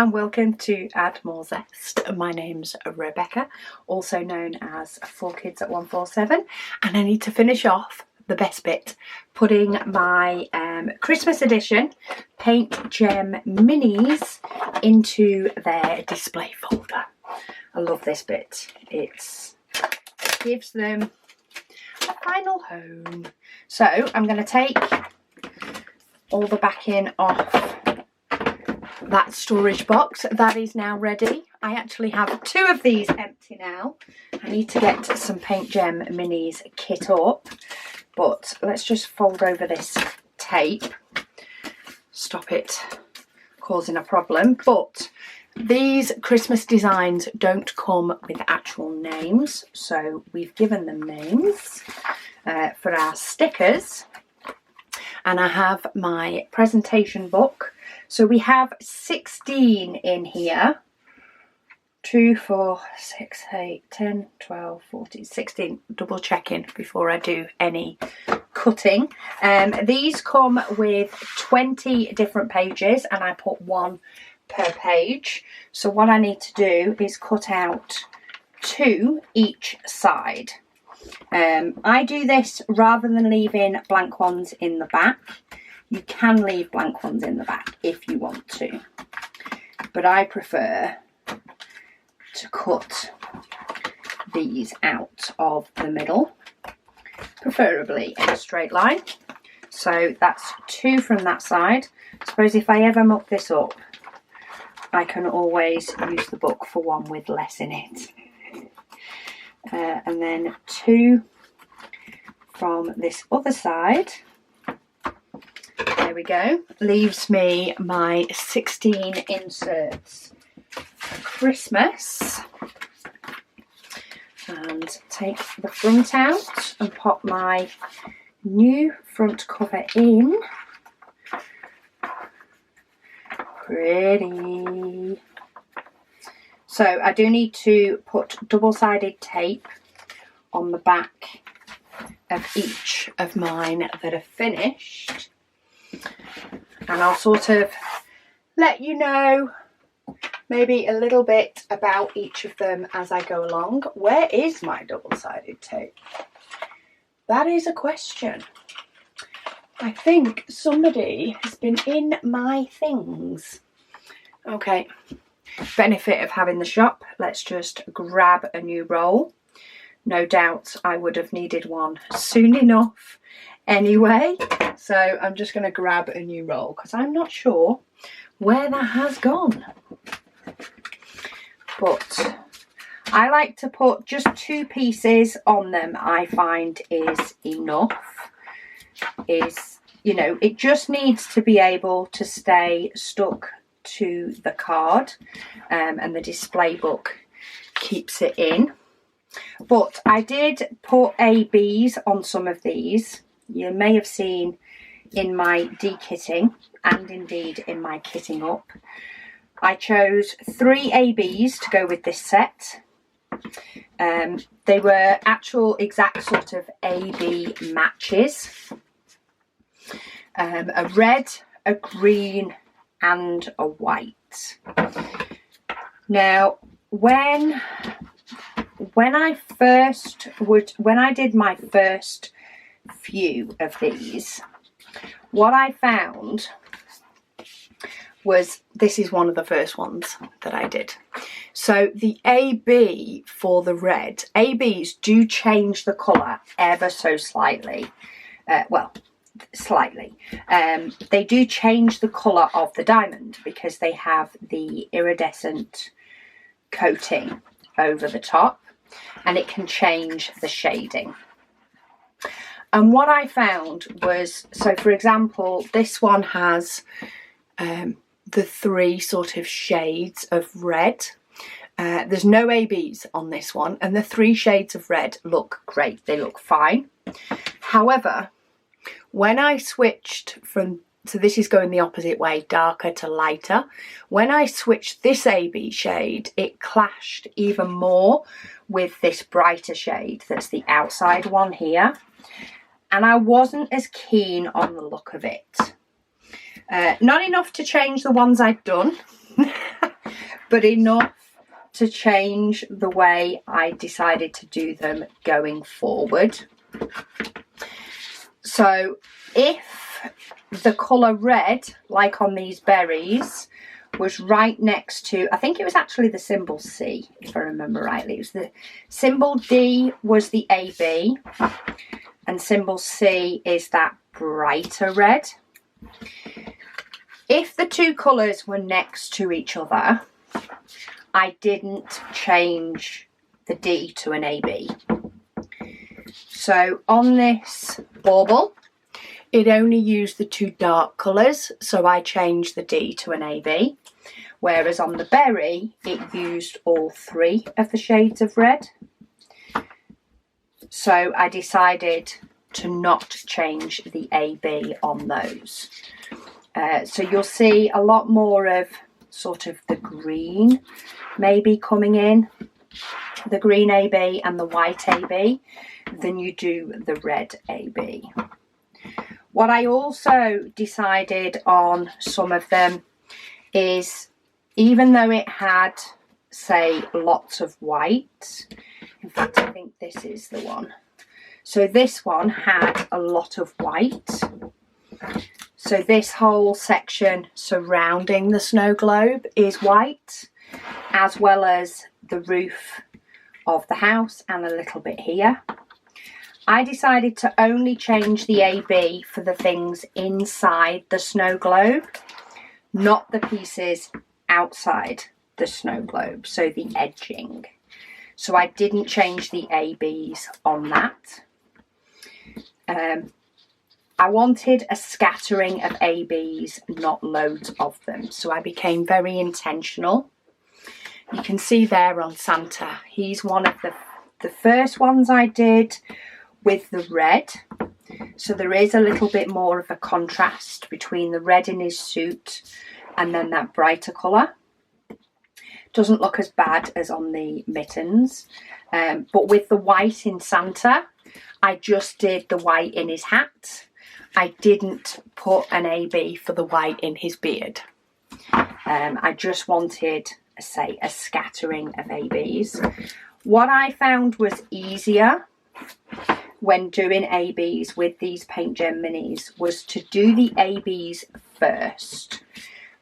and welcome to Add More Zest. My name's Rebecca, also known as 4Kids at 147, and I need to finish off the best bit, putting my Christmas edition PaintGem minis into their display folder. I love this bit. It gives them a final home. So I'm going to take all the backing off that storage box. That is now ready. I actually have two of these empty now. I need to get some PaintGem minis kit up, but let's just fold over this tape, stop it causing a problem. But these Christmas designs don't come with actual names, so we've given them names for our stickers. And I have my presentation book. So we have 16 in here. 2, 4, 6, 8, 10, 12, 14, 16. Double checking before I do any cutting. These come with 20 different pages, and I put one per page. So what I need to do is cut out 2 each side. I do this rather than leaving blank ones in the back. You can leave blank ones in the back if you want to, but I prefer to cut these out of the middle, preferably in a straight line. So that's 2 from that side. I suppose if I ever muck this up, I can always use the book for one with less in it. And then 2 from this other side. There we go. Leaves me my 16 inserts for Christmas. And take the front out and pop my new front cover in. Pretty. So I do need to put double-sided tape on the back of each of mine that are finished. And I'll sort of let you know maybe a little bit about each of them as I go along. Where is my double-sided tape? That is a question. I think somebody has been in my things. Okay. Benefit of having the shop, let's just grab a new roll. No doubt I would have needed one soon enough anyway, so I'm just going to grab a new roll because I'm not sure where that has gone. But I like to put just 2 pieces on them. I find is enough. You know, it just needs to be able to stay stuck to the card, and the display book keeps it in. But I did put ABs on some of these. You may have seen in my dekitting and indeed in my kitting up. I chose 3 ABs to go with this set. They were actual exact sort of AB matches. A red, a green and a white. Now when I did my first few of these, what I found was this is one of the first ones that I did. So the AB for the red, ABs do change the colour ever so slightly. Slightly. They do change the colour of the diamond because they have the iridescent coating over the top, and it can change the shading. And what I found was, so for example, this one has the 3 sort of shades of red. There's no ABs on this one, and the 3 shades of red look great. They look fine. However, when I switched from, so this is going the opposite way, darker to lighter. When I switched this AB shade, it clashed even more with this brighter shade that's the outside one here. And I wasn't as keen on the look of it. Not enough to change the ones I'd done. but enough to change the way I decided to do them going forward. So if the colour red, like on these berries, was right next to, I think it was actually the symbol C, if I remember rightly. It was the symbol D was the AB, and symbol C is that brighter red. If the two colours were next to each other, I didn't change the D to an AB. So on this bauble, it only used the two dark colours, so I changed the D to an AB. Whereas on the berry, it used all three of the shades of red. So I decided to not change the AB on those. So you'll see a lot more of sort of the green maybe coming in, the green AB and the white AB, than you do the red AB. What I also decided on some of them is, even though it had, say, lots of white, in fact I think this is the one. So this one had a lot of white. So this whole section surrounding the snow globe is white, as well as the roof of the house and a little bit here. I decided to only change the AB for the things inside the snow globe, not the pieces outside the snow globe, so the edging. So I didn't change the ABs on that. I wanted a scattering of ABs, not loads of them, so I became very intentional. You can see there on Santa, he's one of the first ones I did with the red. So there is a little bit more of a contrast between the red in his suit and then that brighter colour. Doesn't look as bad as on the mittens. But with the white in Santa, I just did the white in his hat. I didn't put an AB for the white in his beard. I just wanted, say, a scattering of ABs. What I found was easier when doing ABs with these PaintGem minis was to do the ABs first.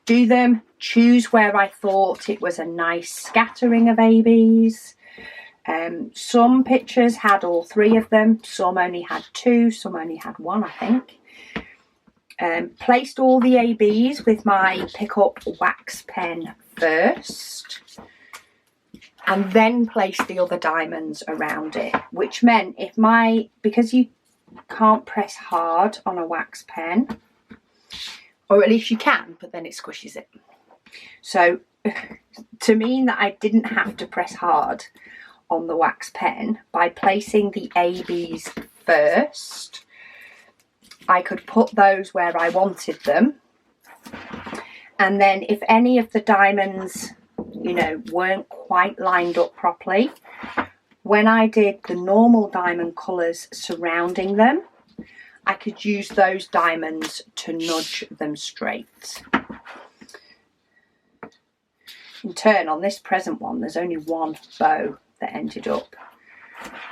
Do them, choose where I thought it was a nice scattering of ABs. Some pictures had all three of them, some only had two, some only had one, I think. Placed all the ABs with my pick up wax pen first, and then placed the other diamonds around it, which meant because you can't press hard on a wax pen, or at least you can, but then it squishes it. So to mean that I didn't have to press hard on the wax pen, by placing the ABs first, I could put those where I wanted them. And then if any of the diamonds, you know, weren't quite lined up properly, when I did the normal diamond colours surrounding them, I could use those diamonds to nudge them straight. In turn, on this present one, there's only one bow that ended up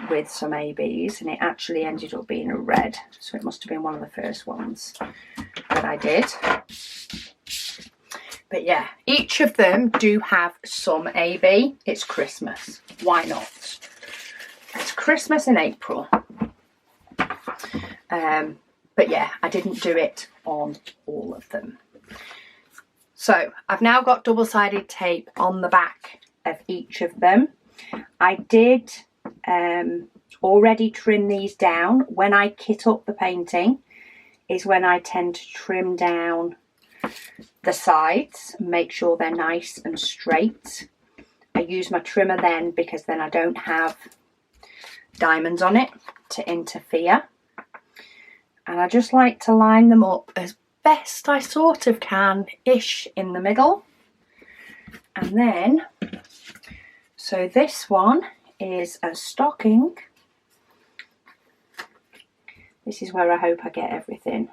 with some ABs, and it actually ended up being a red, so it must have been one of the first ones that I did. But yeah, each of them do have some AB. It's Christmas, why not? It's Christmas in April. But yeah, I didn't do it on all of them. So I've now got double-sided tape on the back of each of them. I did already trim these down. When I kit up the painting is when I tend to trim down the sides, make sure they're nice and straight. I use my trimmer then, because then I don't have diamonds on it to interfere. And I just like to line them up as best I sort of can-ish in the middle. And then, so this one is a stocking. This is where I hope I get everything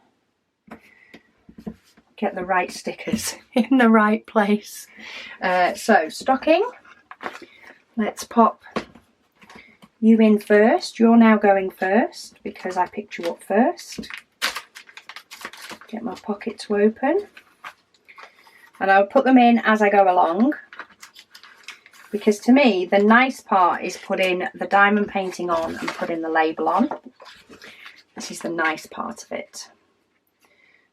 get the right stickers in the right place. So stocking, let's pop you in first. You're now going first because I picked you up first. Get my pocket to open, and I'll put them in as I go along, because to me the nice part is putting the diamond painting on and putting the label on. This is the nice part of it.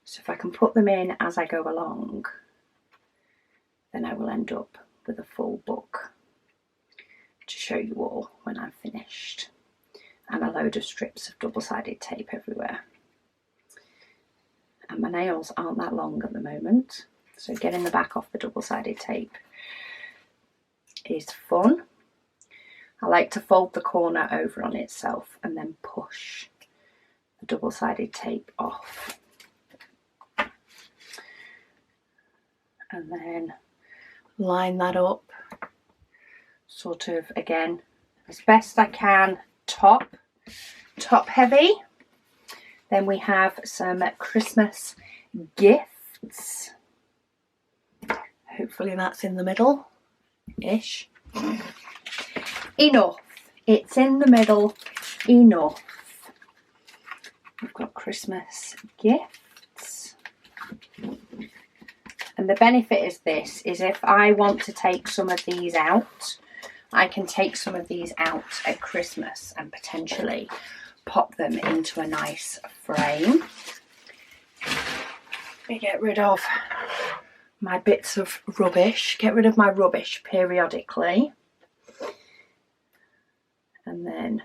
So if I can put them in as I go along, then I will end up with a full book to show you all when I'm finished, and a load of strips of double-sided tape everywhere. And my nails aren't that long at the moment, so getting the back off the double-sided tape is fun. I like to fold the corner over on itself and then push the double-sided tape off. And then line that up, sort of, again, as best I can, top heavy. Then we have some Christmas gifts. Hopefully that's in the middle-ish. Enough. It's in the middle enough. We've got Christmas gifts. And the benefit is this, is if I want to take some of these out, I can take some of these out at Christmas and potentially pop them into a nice frame. Let me get rid of my bits of rubbish, get rid of my rubbish periodically. And then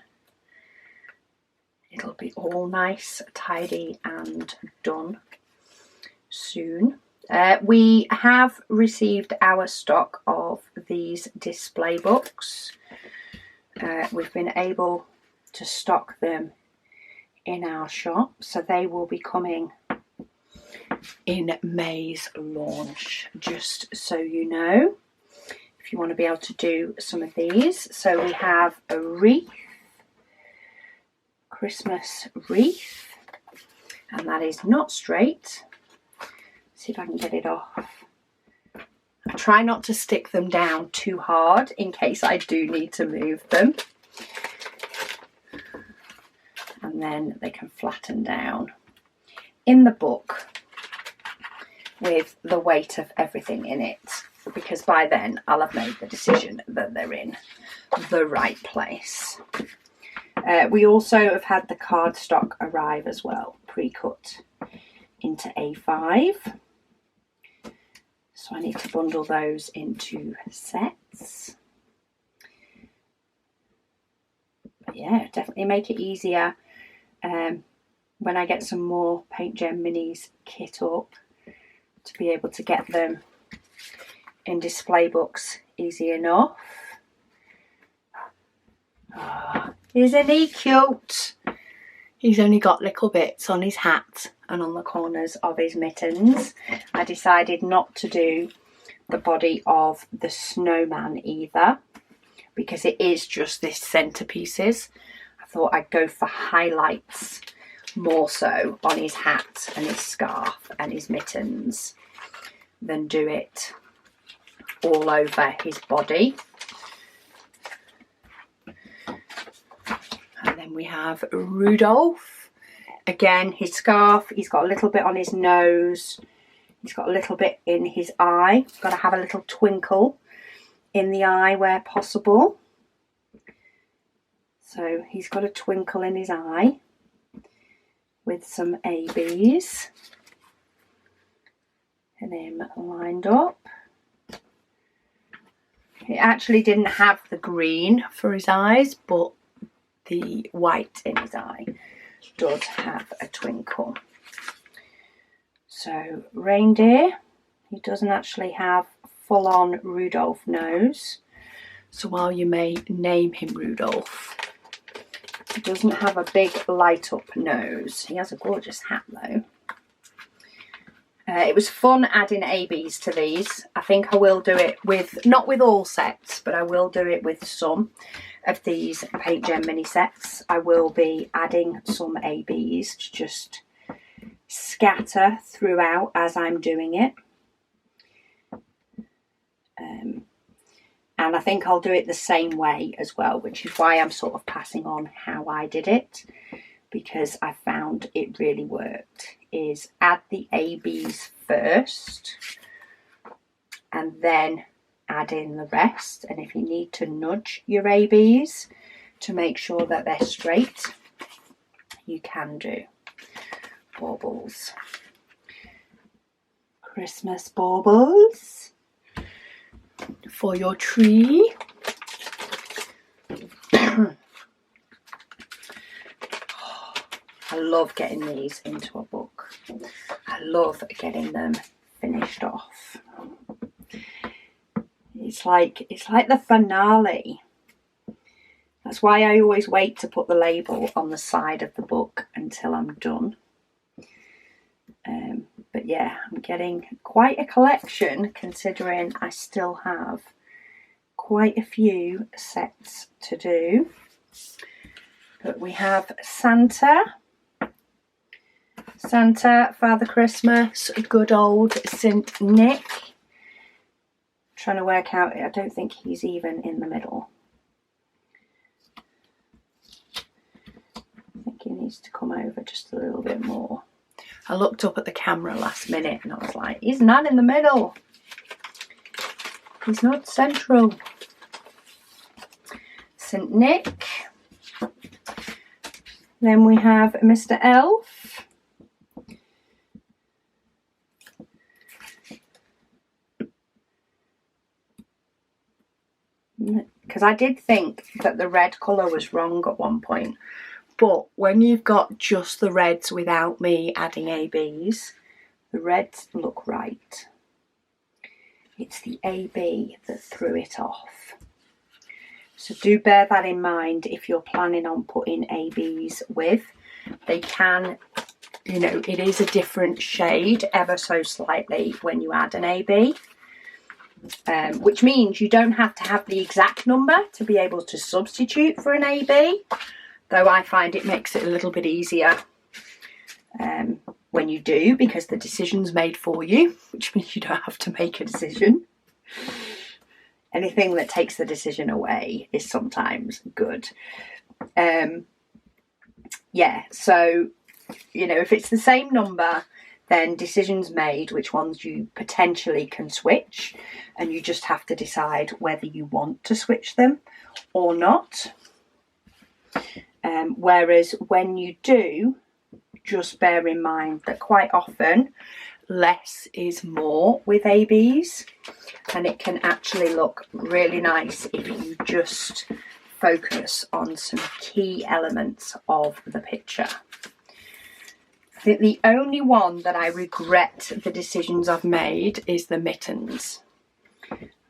it'll be all nice, tidy and done soon. We have received our stock of these display books. We've been able to stock them in our shop, so they will be coming in May's launch, just so you know, if you want to be able to do some of these. So we have a wreath, Christmas wreath, and that is not straight. See if I can get it off. I try not to stick them down too hard in case I do need to move them. And then they can flatten down in the book with the weight of everything in it, because by then I'll have made the decision that they're in the right place. We also have had the cardstock arrive as well, pre-cut into A5. So I need to bundle those into sets. But yeah, definitely make it easier when I get some more PaintGem minis kit up, to be able to get them in display books easy enough. Oh, isn't he cute? He's only got little bits on his hat and on the corners of his mittens. I decided not to do the body of the snowman either, because it is just this centerpieces. I thought I'd go for highlights more so on his hat and his scarf and his mittens than do it all over his body. And then we have Rudolph. Again, his scarf, he's got a little bit on his nose, he's got a little bit in his eye. Got to have a little twinkle in the eye where possible. So he's got a twinkle in his eye with some ABs. And him lined up. He actually didn't have the green for his eyes, but the white in his eye does have a twinkle. So reindeer, he doesn't actually have full-on Rudolph nose. So while you may name him Rudolph, he doesn't have a big light-up nose. He has a gorgeous hat though. It was fun adding ABs to these. I think I will do it with, not with all sets, but I will do it with some of these PaintGem mini sets. I will be adding some ABs to just scatter throughout as I'm doing it. And I think I'll do it the same way as well, which is why I'm sort of passing on how I did it, because I found it really worked, is add the ABs first and then add in the rest. And if you need to nudge your ABs to make sure that they're straight, you can do. Baubles. Christmas baubles for your tree. I love getting these into a book. I love getting them finished off. It's like the finale. That's why I always wait to put the label on the side of the book until I'm done. But yeah, I'm getting quite a collection, considering I still have quite a few sets to do. But we have Santa, Father Christmas, good old Saint Nick. Trying to work out, I don't think he's even in the middle. I think he needs to come over just a little bit more. I looked up at the camera last minute and I was like, he's not in the middle. He's not central. Saint Nick. Then we have Mr. Elf. Because I did think that the red colour was wrong at one point. But when you've got just the reds without me adding ABs, the reds look right. It's the AB that threw it off. So do bear that in mind if you're planning on putting ABs with. They can, you know, it is a different shade ever so slightly when you add an AB. Which means you don't have to have the exact number to be able to substitute for an AB. Though I find it makes it a little bit easier when you do, because the decision's made for you, which means you don't have to make a decision. Anything that takes the decision away is sometimes good. Yeah, so, you know, if it's the same number, then decisions made which ones you potentially can switch, and you just have to decide whether you want to switch them or not. Whereas when you do, just bear in mind that quite often less is more with ABs, and it can actually look really nice if you just focus on some key elements of the picture. I think the only one that I regret the decisions I've made is the mittens.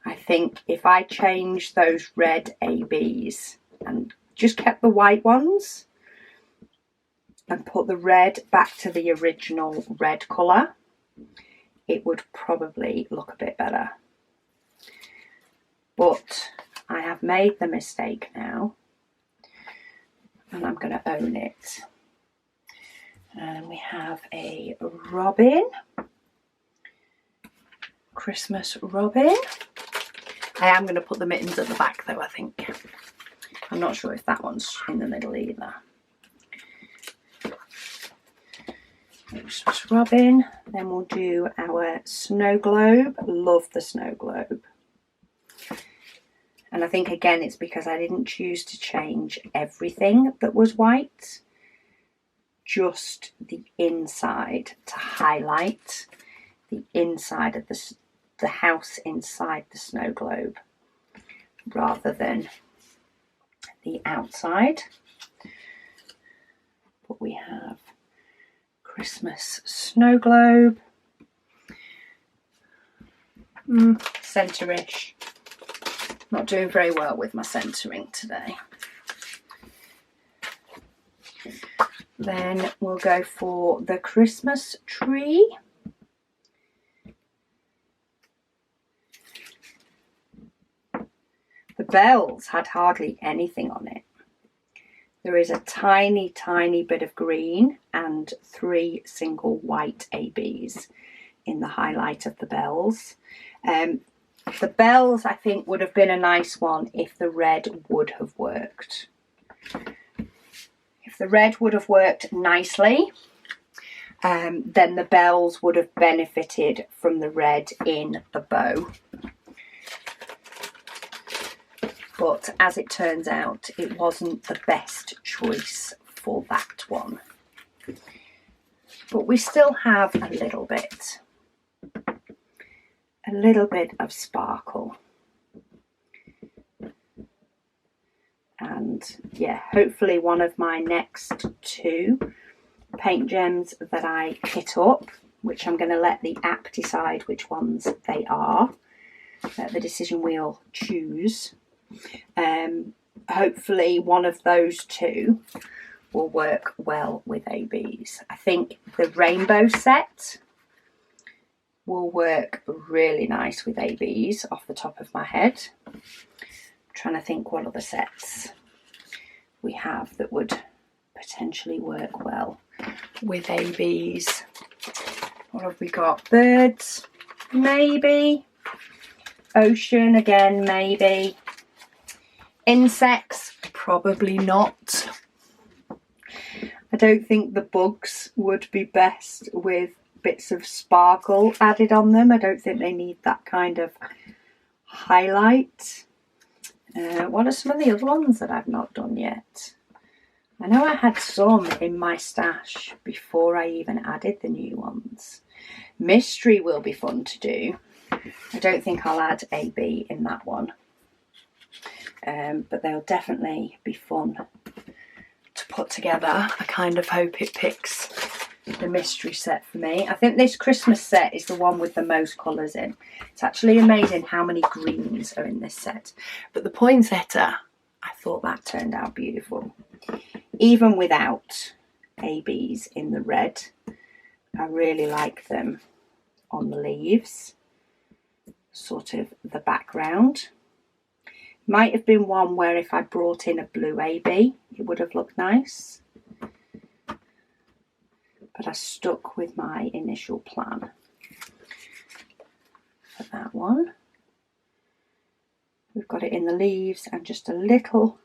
I think if I change those red ABs and just kept the white ones and put the red back to the original red colour, it would probably look a bit better. But I have made the mistake now and I'm going to own it. And we have a robin, Christmas robin. I am going to put the mittens at the back though, I think. I'm not sure if that one's in the middle either. Christmas robin. Then we'll do our snow globe. Love the snow globe. And I think again it's because I didn't choose to change everything that was white. Just the inside to highlight the inside of the house inside the snow globe rather than the outside. But we have Christmas snow globe, centre-ish. Not doing very well with my centering today. Then we'll go for the Christmas tree. The bells had hardly anything on it. there is a tiny bit of green and 3 single white ABs in the highlight of the bells. The bells, I think, would have been a nice one if the red would have worked. If the red would have worked nicely, then the bells would have benefited from the red in the bow. But as it turns out, it wasn't the best choice for that one. But we still have a little bit of sparkle. And yeah, hopefully one of my next 2 paint gems that I hit up, which I'm going to let the app decide which ones they are, let the decision wheel choose. Hopefully one of those 2 will work well with ABs. I think the rainbow set will work really nice with ABs off the top of my head. I'm trying to think what other sets we have that would potentially work well with ABs. What have we got? Birds, maybe. Ocean again, maybe. Insects, probably not. I don't think the bugs would be best with bits of sparkle added on them. I don't think they need that kind of highlight. What are some of the other ones that I've not done yet? I know I had some in my stash before I even added the new ones. Mystery will be fun to do. I don't think I'll add AB in that one. But they'll definitely be fun to put together. I kind of hope it picks the mystery set for me. I think this Christmas set is the one with the most colours in. It's actually amazing how many greens are in this set. But the poinsettia, I thought that turned out beautiful. Even without ABs in the red, I really like them on the leaves, sort of the background. Might have been one where if I brought in a blue AB, it would have looked nice. But I stuck with my initial plan for that one. We've got it in the leaves and just a little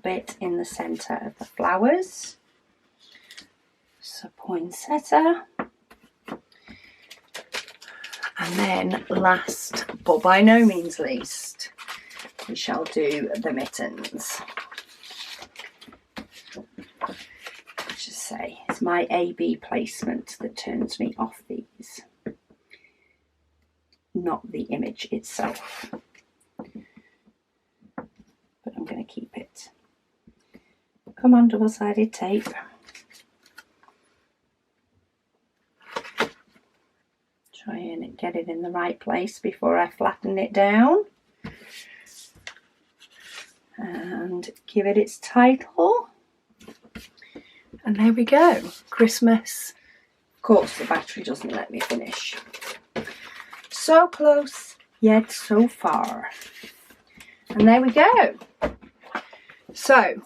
bit in the centre of the flowers. So poinsettia. And then last, but by no means least, we shall do the mittens. Let's just say it's my AB placement that turns me off these, not the image itself. But I'm going to keep it. Come on, double-sided tape. Try and get it in the right place before I flatten it down. And give it its title. And there we go. Christmas. Of course, the battery doesn't let me finish. So close, yet so far. And there we go. So,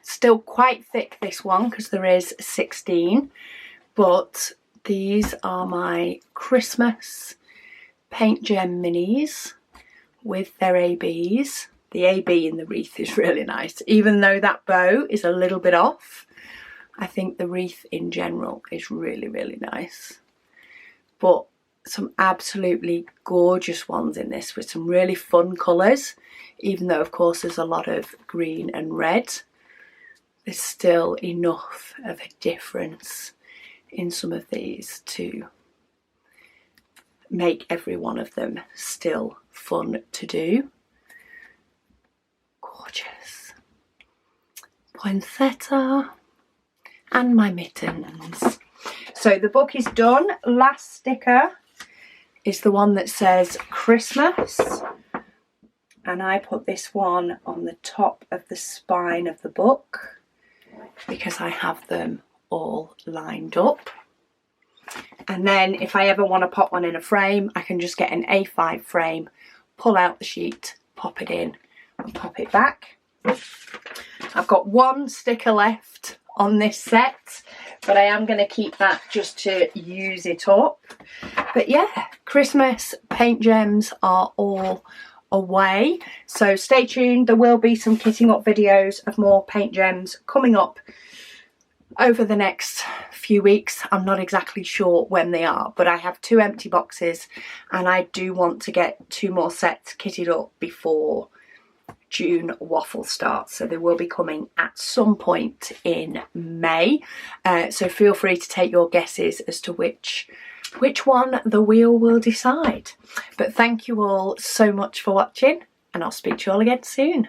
still quite thick, this one, because there is 16. But these are my Christmas PaintGem minis with their ABs. The AB in the wreath is really nice. Even though that bow is a little bit off, I think the wreath in general is really, really nice. But some absolutely gorgeous ones in this with some really fun colours. Even though, of course, there's a lot of green and red, there's still enough of a difference in some of these to make every one of them still fun to do. Gorgeous. Poinsettia and my mittens. So the book is done. Last sticker is the one that says Christmas, and I put this one on the top of the spine of the book because I have them all lined up. And then if I ever want to pop one in a frame, I can just get an A5 frame, pull out the sheet, pop it in and pop it back. I've got one sticker left on this set, but I am going to keep that just to use it up. But yeah, Christmas paint gems are all away, so stay tuned. There will be some kitting up videos of more paint gems coming up over the next few weeks. I'm not exactly sure when they are, but I have 2 empty boxes and I do want to get 2 more sets kitted up before June waffle starts, so they will be coming at some point in May. So feel free to take your guesses as to which one the wheel will decide. But thank you all so much for watching, and I'll speak to you all again soon.